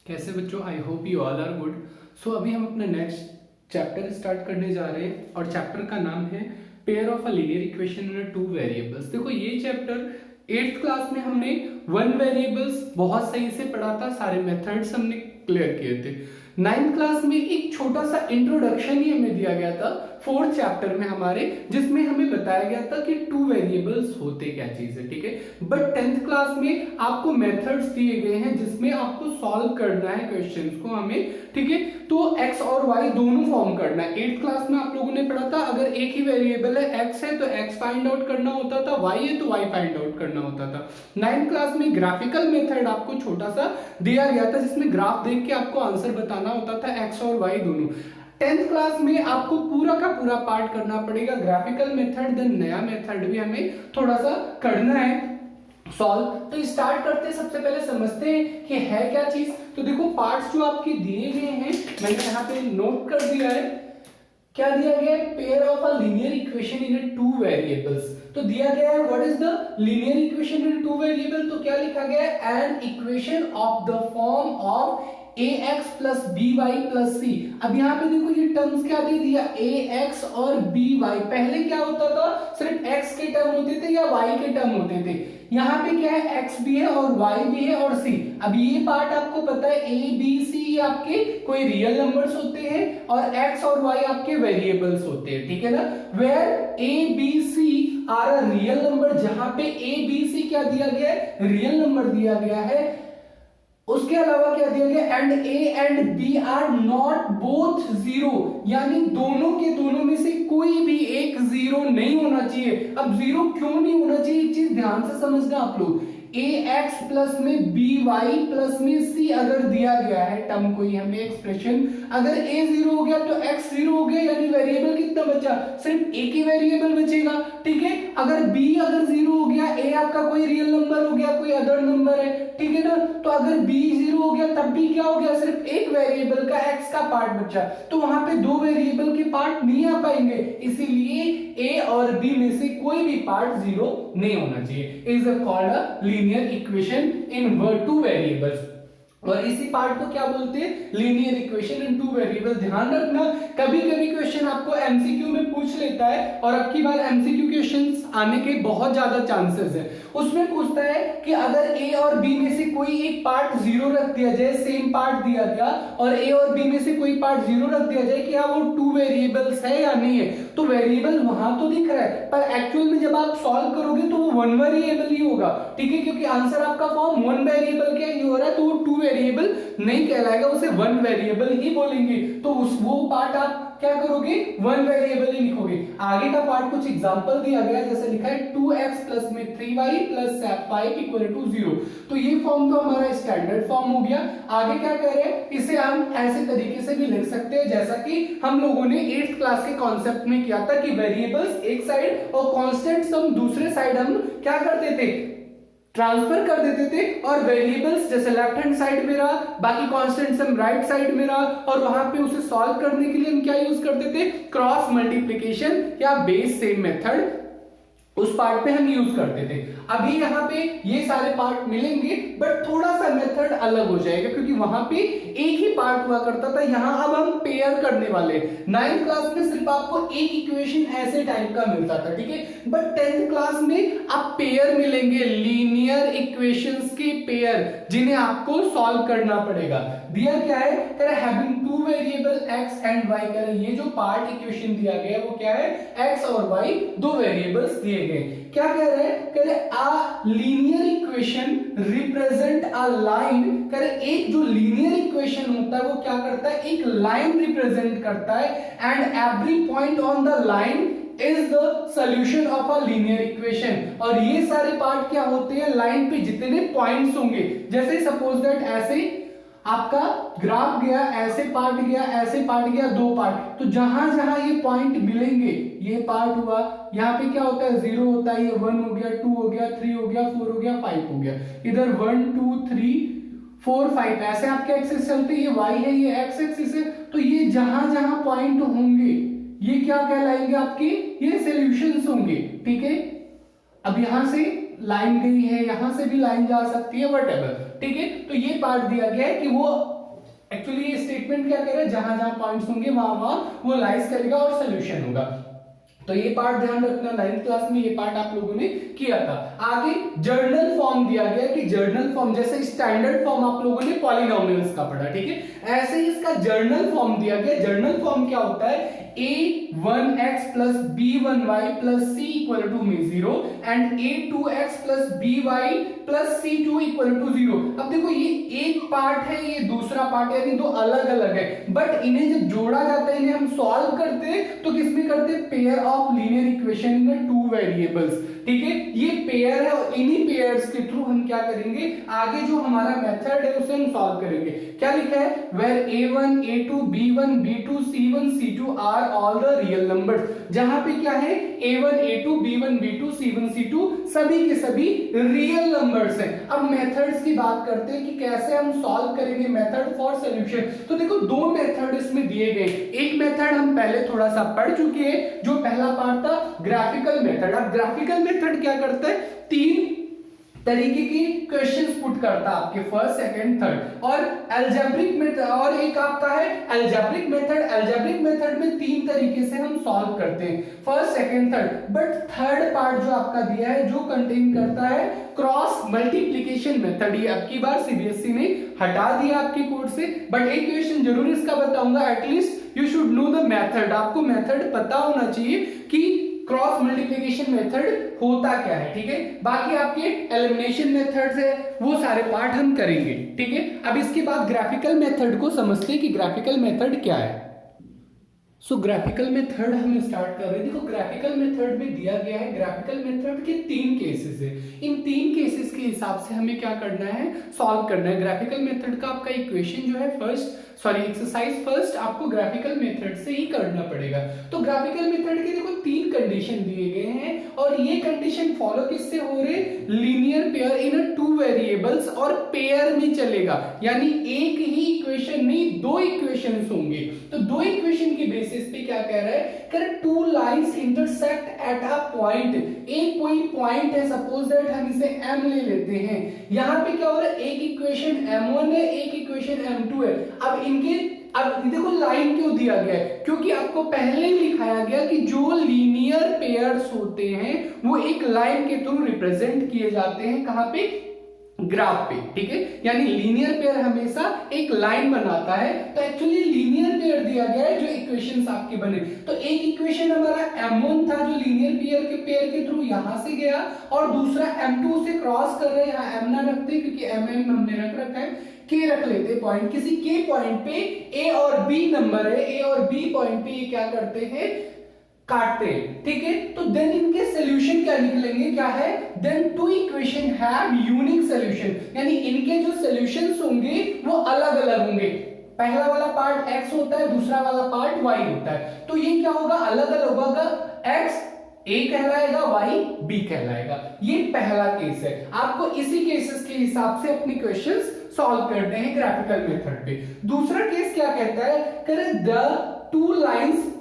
कैसे बच्चों, I hope you all are good. So अभी हम अपना नेक्स्ट चैप्टर स्टार्ट करने जा रहे हैं और चैप्टर का नाम है pair of a linear equation in two variables. देखो ये चैप्टर 8th क्लास में हमने वन वेरिएबल्स बहुत सही से पढ़ा था, सारे मेथड्स हमने क्लियर किए थे। 9th क्लास में एक छोटा सा इंट्रोडक्शन ही हमें दिया गया था 4th चैप्टर में हमारे, जिसमें हमें बताया गया था कि टू वेरिएबल्स होते क्या चीज है, ठीक है। बट 10th क्लास में आपको मेथड्स दिए गए हैं जिसमें आपको सॉल्व करना है क्वेश्चंस को हमें, ठीक है। तो x और y दोनों फॉर्म करना है। 8th क्लास में आप लोगों ने पढ़ा था अगर एक ही वेरिएबल है x है तो x फाइंड आउट करना होता था, y है तो y फाइंड आउट करना होता था। 9th क्लास में ग्राफिकल मेथड आपको छोटा सा दिया गया था जिसमें ग्राफ देख के आपको आंसर बताना होता था x और y दोनों। 10th क्लास में आपको पूरा का पूरा पार्ट करना पड़ेगा ग्राफिकल मेथड, देन नया मेथड भी हमें थोड़ा सा करना है सॉल्व। तो स्टार्ट करते हैं, सबसे पहले समझते हैं कि है क्या चीज। तो देखो पार्ट्स जो आपके दिए गए हैं मैंने यहाँ पे नोट कर दिया है। क्या दिया गया है? Pair of a linear equation in two variables. तो दिया गया है what is the linear equation in two variable. तो क्या लिखा गया है? An equation of the form of ax plus by plus c। अब यहाँ पे देखो ये टर्म्स क्या दे दिया, ax और by। पहले क्या होता था, सिर्फ x के टर्म होते थे या y के टर्म होते थे। यहाँ पे क्या है, x भी है और y भी है और c। अब ये पार्ट आपको पता है a b c आपके कोई रियल नंबर्स होते हैं और x और y आपके वेरिएबल्स होते हैं, ठीक है ना। Where a b c are a real number, जहां पे a b c क्या दिया गया है, रियल नंबर दिया गया है। उसके अलावा क्या दिया गया, and A and B are not both zero, यानी दोनों के दोनों में से कोई भी एक जीरो नहीं होना चाहिए। अब जीरो क्यों नहीं होना चाहिए, एक चीज ध्यान से समझना आप लोग। ए एक्स प्लस में बी वाई प्लस में सी अगर दिया गया है टर्म कोई हमें एक्सप्रेशन, अगर ए जीरो हो गया तो एक्स जीरो हो गया, यानी वेरिएबल कितना बचा, सिर्फ एक ही वेरिएबल बचेगा, ठीक है। अगर बी अगर जीरो हो गया, ए आपका कोई रियल नंबर हो गया, कोई अदर नंबर है, ठीक है ना। तो अगर बी जीरो हो गया तब भी क्या हो गया, सिर्फ एक वेरिएबल का एक्स का पार्ट बचा। तो वहां पे दो वेरिएबल के पार्ट नहीं आ पाएंगे, इसीलिए ए और बी में से कोई भी पार्ट जीरो नहीं होना चाहिए। Is called a linear equation in two variables. और इसी पार्ट को क्या बोलते हैं, linear equation in two variable. ध्यान रखना कभी कभी क्वेश्चन आपको एमसीक्यू में पूछ लेता है, और अब की बार एमसीक्यू क्वेश्चंस आने के बहुत ज्यादा चांसेस है। उसमें पूछता है कि अगर ए और बी में से कोई एक पार्ट जीरो रख दिया जाए, सेम पार्ट दिया गया और ए और बी में से कोई पार्ट जीरो रख दिया जाए, क्या वो टू वेरिएबल्स है या नहीं है। तो वेरिएबल वहां तो दिख रहा है पर एक्चुअल में जब आप सॉल्व करोगे तो वो वन वेरिएबल ही होगा, ठीक है, क्योंकि आंसर आपका फॉर्म वन वेरिएबल क्या ही हो रहा है, तो वो टू वेरिएबल नहीं कहलाएगा, उसे वन वेरिएबल ही बोलेंगे। तो उस वो पार्ट आप क्या करोगे, वन वेरिएबल ही लिखोगे। आगे का पार्ट कुछ एग्जांपल दिया गया है, जैसे लिखा है 2x प्लस में 3y प्लस 5 इक्वल टू 0। तो ये फॉर्म तो हमारा स्टैंडर्ड फॉर्म हो गया। आगे क्या कह रहे हैं, इसे हम ऐसे तरीके से भी लिख सकते हैं जैसा कि हम लोगों ने 8th क्लास के कॉन्सेप्ट में किया था कि वेरिएबल्स एक साइड और कांस्टेंट सम दूसरे साइड हम क्या करते थे, ट्रांसफर कर देते थे। और वेरिएबल्स जैसे लेफ्ट हैंड साइड में रहा, बाकी कांस्टेंट सम राइट साइड में रहा, और वहां पे उसे सॉल्व करने के लिए हम क्या यूज करते थे, क्रॉस मल्टीप्लिकेशन या बेस सेम मेथड, उस पार्ट पे हम यूज करते थे। अभी यहाँ पे ये सारे पार्ट मिलेंगे बट थोड़ा सा मेथड अलग हो जाएगा, क्योंकि वहां पे एक ही पार्ट हुआ करता था, यहाँ अब हम पेयर करने वाले। 9th क्लास में सिर्फ आपको एक इक्वेशन ऐसे टाइप का मिलता था, ठीक है, बट 10th क्लास में आप पेयर मिलेंगे, लीनियर इक्वेशंस के पेयर, जिन्हें आपको सॉल्व करना पड़ेगा। दिया क्या है, कह रहे having two variable x and y। कह रहे ये जो पार्ट इक्वेशन दिया गया वो क्या है, x और y दो वेरिएबल्स दिए गए। क्या कह रहे हैं, कह रहे a linear equation represent a line. कह रहे एक जो लीनियर इक्वेशन होता है वो क्या करता है, एक लाइन रिप्रेजेंट करता है, and every point on the line is the solution of a linear equation. और ये सारे पार्ट क्या होते हैं, लाइन पे जितने पॉइंट्स होंगे, जैसे सपोज दैट ऐसे आपका ग्राफ गया, ऐसे पार्ट गया, ऐसे पार्ट गया, दो पार्ट, तो जहां जहां ये पॉइंट मिलेंगे, ये पार्ट हुआ, यहाँ पे क्या होता है, जीरो होता है, ये 1 हो गया, 2 हो गया, 3 हो गया, 4 हो गया, 5 हो गया, इधर 1 2 3 4 5 ऐसे आपके एक्सिस चलते, ये y है, ये x एक्सिस है। तो ये जहां जहां पॉइंट होंगे ये क्या कहलाएंगे, आपके ये सॉल्यूशंस होंगे, ठीक है। अब यहां से लाइन गई है, यहां से भी लाइन जा सकती है, व्हाटएवर, ठीक है। तो ये पार्ट दिया गया है कि वो एक्चुअली ये स्टेटमेंट क्या कह रहा है, जहां जहां पॉइंट्स होंगे वहां वहां वो लाइज करेगा और सोल्यूशन होगा। तो ये पार्ट ध्यान रखना, 9th क्लास में ये पार्ट आप लोगों ने किया था। आगे जर्नल फॉर्म दिया गया कि जर्नल फॉर्म जैसे स्टैंडर्ड फॉर्म आप लोगों ने पॉलिनोमियल्स का पढ़ा, ठीक है, ऐसे ही इसका जर्नल फॉर्म दिया गया। जर्नल फॉर्म क्या होता है, a1x plus b1y plus c equal to 0 and a2x plus by plus c2 equal to 0। अब देखो ये एक पार्ट है, ये दूसरा पार्ट है, यानी दो अलग अलग है, बट इन्हें जब जोड़ा जाता है, इन्हें हम सॉल्व करते हैं तो किसमें करते हैं, pair of linear equation in two variables, ठीक है, ये पेयर है और इन्हीं पेयर्स के थ्रू हम क्या करेंगे, आगे जो हमारा मेथड है उसे हम सॉल्व करेंगे। क्या लिखा है, where a1 a2 b1 b2 c1 c2 are all the real numbers, जहां पे क्या है a1 a2 b1 b2 c1 c2 सभी के सभी रियल नंबर्स हैं। अब मेथड्स की बात करते हैं कि कैसे हम सॉल्व करेंगे, मेथड फॉर सॉल्यूशन। तो देखो दो मेथड इसमें दिए गए, एक मेथड हम पहले थोड़ा सा पढ़ चुके हैं, जो पहला पार्ट था ग्राफिकल मेथड। अब ग्राफिकल मेथड क्या करता है, तीन तरीके की क्वेश्चंस पुट करता है आपके फर्स्ट सेकंड थर्ड, और अलजेब्रिक मेथड, और एक आपका है अलजेब्रिक मेथड। अलजेब्रिक मेथड में तीन तरीके से हम सॉल्व करते हैं, first second third, but third part जो आपका दिया है जो कंटेन करता है क्रॉस मल्टीप्लिकेशन मेथड। ये अब की बार सीबीएसई ने हटा दिया आपके कोड से, बट एक क्वेश्चन जरूर इसका बताऊंगा, at least you should know the method, आपको मेथड पता होना चाहिए कि क्रॉस मल्टीप्लिकेशन मेथड होता क्या है, ठीक है। बाकी आपके एलिमिनेशन मेथड्स है वो सारे पार्ट हम करेंगे, ठीक है। अब इसके बाद ग्राफिकल मेथड को समझते हैं कि ग्राफिकल मेथड क्या है। सो ग्राफिकल मेथड हम स्टार्ट कर रहे हैं। देखो ग्राफिकल मेथड में दिया गया है, ग्राफिकल मेथड के तीन केसेस है, इन तीन केसेस के हिसाब से हमें क्या करना है, सॉल्व करना है। ग्राफिकल मेथड का आपका इक्वेशन जो है एक्सरसाइज फर्स्ट आपको ग्राफिकल मेथड से ही करना पड़ेगा। तो ग्राफिकल मेथड के देखो तीन कंडीशन दिए गए हैं, और ये कंडीशन फॉलो किससे हो रहे, लीनियर पेयर इन टू वेरिएबल्स, और पेयर में चलेगा, यानी एक ही इक्वेशन नहीं दो इक्वेशंस होंगे। तो दो इक्वेशन के बेसिस पे क्या कह रहा है, two lines intersect at a point, एक कोई पॉइंट है, सपोज दैट हम इसे m ले लेते हैं, यहां पे क्या हो रहा है, एक इक्वेशन m1 है, एक इक्वेशन m2 है। अब देखो लाइन क्यों दिया गया है, क्योंकि आपको पहले ही लिखाया गया कि जो लीनियर पेयर्स होते हैं वो एक लाइन के थ्रू रिप्रेजेंट किए जाते हैं, कहां पे, ग्राफ पे, ठीक है, यानी लीनियर पेयर हमेशा एक लाइन बनाता है। तो एक्चुअली लीनियर पेयर दिया गया है जो इक्वेशंस आपके बने, तो एक इक्वेशन हमारा m1 था जो लीनियर पेयर के थ्रू यहां से गया, और दूसरा m2 से क्रॉस कर रहे हैं, यहां m ना रखते क्योंकि mm हमने रख रखा है, k रख लेते पॉइंट, किसी k पॉइंट पे a और b नंबर है, a और b पॉइंट पे ये क्या करते हैं, काटते हैं, ठीक है। तो देन इनके सॉल्यूशन क्या निकलेंगे, क्या है, then two equation have unique solution, यानी इनके जो सॉल्यूशंस होंगे वो अलग अलग होंगे। पहला वाला पार्ट x होता है, दूसरा वाला पार्ट y होता है, तो ये क्या होगा, अलग अलग होगा, x a कहलाएगा, y b कहलाएगा। ये पहला केस है, आपको इसी केसेस के हिसाब से अपने क्वेश्चंस सॉल्व करने हैं ग्राफिकल मेथड पे। दूसरा केस क्या कहता है, करें द टू लाइंस,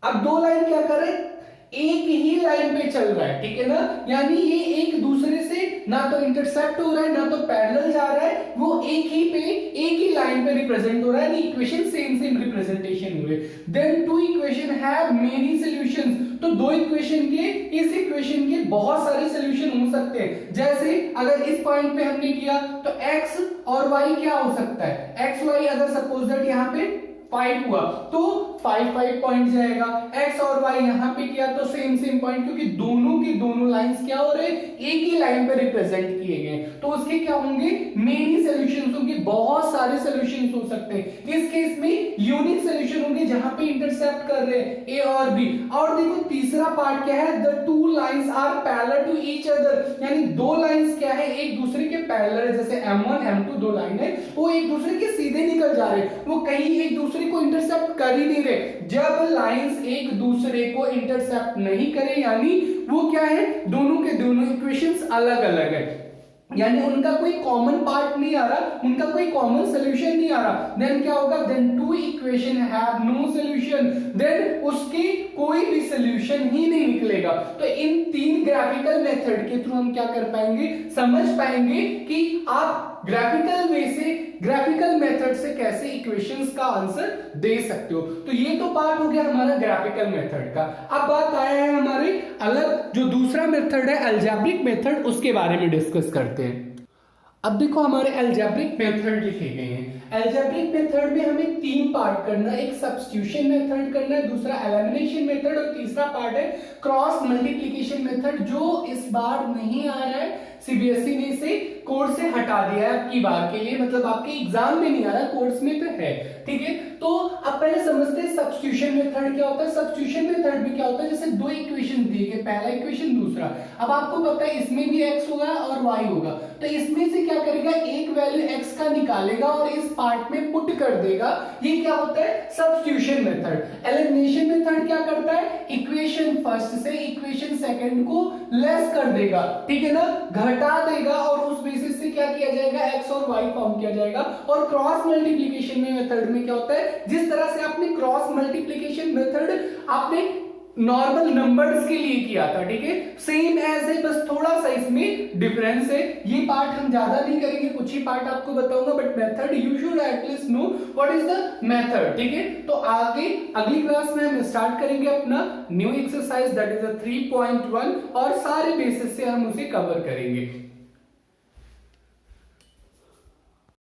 अब दो लाइन क्या कर रहे हैं, एक ही लाइन पे चल रहा है, ठीक है ना, यानी ये एक दूसरे से ना तो इंटरसेक्ट हो रहा है ना तो पैरेलल जा रहा है, वो एक ही लाइन पे रिप्रेजेंट हो रहा है, इक्वेशन सेम रिप्रेजेंटेशन हुए। Then two equation have many solutions, तो दो इक्वेशन के, इस इक्वेशन के बहुत सारे सॉल्यूशन हो सकते हैं। जैसे अगर इस पॉइंट पे हमने किया तो x और y क्या हो सकता है, x y अगर सपोज दैट यहाँ पे 5 हुआ तो 5 पॉइंट जाएगा, x और y यहां पे किया तो सेम पॉइंट, क्योंकि दोनों की दोनों लाइंस क्या हो रहे, एक ही लाइन पे रिप्रेजेंट किए गए, तो उसके क्या होंगे, मेनी सॉल्यूशंस होंगे, बहुत सारे सॉल्यूशंस हो सकते हैं। इस केस में यूनिक सॉल्यूशन होंगे जहां पे इंटरसेक्ट कर रहे हैं a और b। और देखो तीसरा पार्ट क्या है, the two lines are parallel to each other, यानी दो लाइंस क्या है, एक दूसरे के पैरेलल है, जैसे m1 m2 दो लाइन है, वो एक दूसरे के सीधे निकल जा रहे, वो कहीं एक दूसरे को इंटरसेप्ट कर ही नहीं रहे। जब लाइंस एक दूसरे को इंटरसेप्ट नहीं करे, यानी वो क्या है, दोनों के दोनों इक्वेशंस अलग अलग है, यानी उनका कोई कॉमन पार्ट नहीं नहीं आ रहा, उनका कोई कॉमन सोल्यूशन नहीं आ रहा, देन क्या होगा, then two equation have no solution, देन उसकी कोई भी सोल्यूशन ही नहीं निकलेगा। तो इन तीन ग्राफिकल मेथड के थ्रू हम क्या कर पाएंगे, समझ पाएंगे कि आप ग्राफिकल वे से, ग्राफिकल मेथड से कैसे इक्वेशंस का आंसर दे सकते हो। तो ये तो पार्ट हो गया हमारा ग्राफिकल मेथड का। अब बात आया है हमारे अलग जो दूसरा मेथड है अलजेब्रिक मेथड, उसके बारे में डिस्कस करते हैं। अब देखो हमारे अलजेब्रिक मेथड लिखे गए हैं। अलजेब्रिक मेथड में हमें तीन पार्ट करना है, एक सब्स्टिट्यूशन मेथड करना है, दूसरा एलिमिनेशन मेथड और तीसरा पार्ट है क्रॉस मल्टीप्लिकेशन मेथड, जो इस बार नहीं आ रहा है, सीबीएसई ने इसे कोर्स से हटा दिया है आपकी बार के लिए, मतलब आपके एग्जाम में नहीं आ रहा, कोर्स में तो है, ठीक है। तो अब पहले समझते हैं सब्स्टिट्यूशन मेथड क्या होता है। सब्स्टिट्यूशन मेथड में क्या होता है, जैसे दो इक्वेशन दिए गए, पहला इक्वेशन दूसरा, अब आपको पता है इसमें भी x होगा और y होगा, तो इसमें से क्या करेगा, एक वैल्यू x का निकालेगा और इस पार्ट में पुट कर देगा, ये क्या होता है सब्स्टिट्यूशन मेथड। एलिमिनेशन मेथड क्या करता है, इक्वेशन फर्स्ट से इक्वेशन सेकंड को लेस कर देगा, ठीक है ना, घटा देगा और उस बेसिस से क्या किया जाएगा, x और y फॉर्म किया जाएगा। और क्रॉस मल्टीप्लिकेशन में मेथड में क्या होता है, जिस तरह से आपने क्रॉस मल्टीप्लिकेशन मेथड आपने नॉर्मल नंबर्स के लिए किया था, ठीक है, सेम एज है, बस थोड़ा सा इसमें डिफरेंस है। ये पार्ट हम ज्यादा नहीं करेंगे, कुछ ही पार्ट आपको बताऊंगा, but method you should at least know what is the method, ठीक है। तो आगे अगली क्लास में हम स्टार्ट करेंगे अपना न्यू एक्सरसाइज दैट इज 3.1 और सारे बेसिस से हम उसे कवर करेंगे।